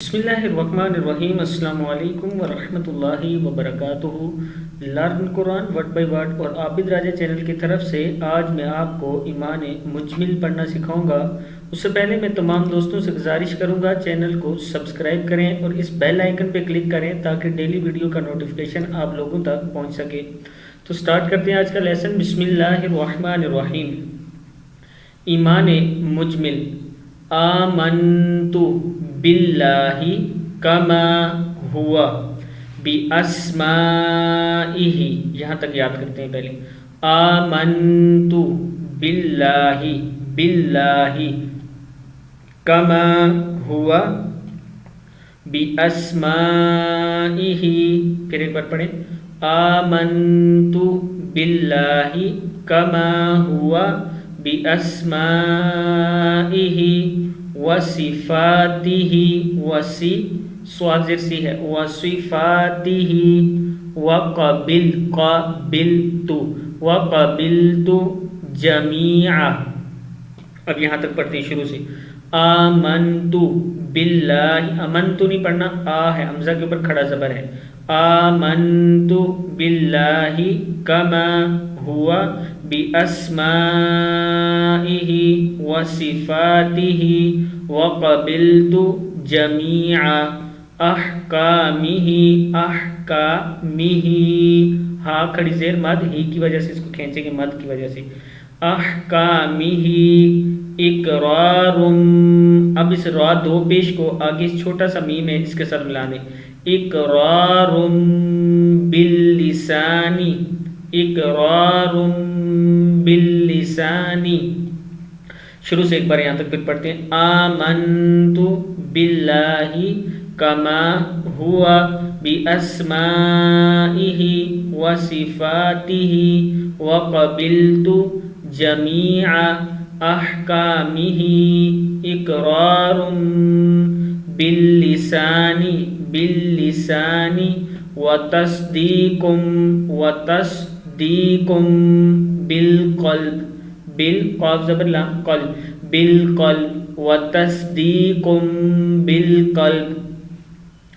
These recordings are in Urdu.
بسم اللہ الرحمن الرحیم۔ السلام علیکم ورحمۃ اللہ وبرکاتہ۔ Learn Quran word by word اور عابد راجہ چینل کی طرف سے آج میں آپ کو ایمان مجمل پڑھنا سکھاؤں گا۔ اس سے پہلے میں تمام دوستوں سے گزارش کروں گا چینل کو سبسکرائب کریں اور اس بیل آئیکن پہ کلک کریں تاکہ ڈیلی ویڈیو کا نوٹیفیکیشن آپ لوگوں تک پہنچ سکے۔ تو سٹارٹ کرتے ہیں آج کا لیسن۔ بسم اللہ الرحمن الرحیم۔ ایمان مجمل۔ آمنتو باللہ کما ہوا باسمائہ، یہاں تک یاد کرتے ہیں پہلے۔ آمنتو باللہ، باللہ کما ہوا باسمائہ، پھر ایک بار پڑھیں۔ آمنتو باللہ کما ہوا باسمائہ وصفاتہ، وصی صاد زیر سی ہے، وصفاتہ وقبلت جمیعا۔ اب یہاں تک پڑھتے ہیں شروع سے۔ آمنتو باللہ، امنتو نہیں پڑھنا، آ ہے حمزہ کے اوپر کھڑا زبر ہے۔ آمنتو باللہ کما ہوا باسمائہ وصفاتہ وقبلت جمیع احکامہ، احکامہ، ہاں کھڑی زیر مد ہی کی وجہ سے اس کو کھینچیں گے، مد کی وجہ سے۔ احکامہ اقرار، اب اس را دو پیش کو آگے چھوٹا سا میم ہے اس کے ساتھ ملا دیں۔ اقرار باللسان، اقرار باللسان، شروع سے ایک بار یہاں تک پھر پڑھتے ہیں۔ آمنت باللہ کما ہوا باسمائہ وصفاتہ وقبلت جمیع احکامہ اقرار باللسان، باللسان وتصدیق، وتصدیق بالقلب، بالقاف زبر لام قلب، بالقلب وتصدیق بالقلب۔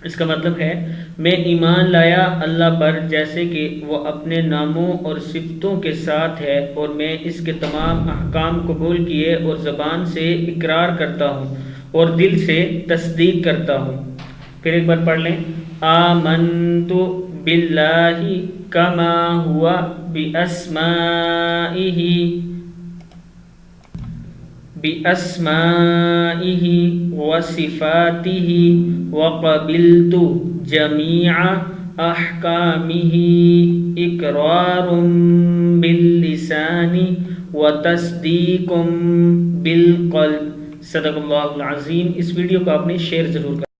اس کا مطلب ہے میں ایمان لایا اللہ پر جیسے کہ وہ اپنے ناموں اور صفتوں کے ساتھ ہے، اور میں اس کے تمام احکام قبول کیے اور زبان سے اقرار کرتا ہوں اور دل سے تصدیق کرتا ہوں۔ پھر ایک بار پڑھ لیں۔ آمنت باللہ کما ہوا باسمائہ وصفاتہ وقبلت جمیع احکامہ اقرار باللسان وتصدیق بالقلب۔ صدق اللہ العظیم۔ اس ویڈیو کو آپ نے شیئر ضرور کریں۔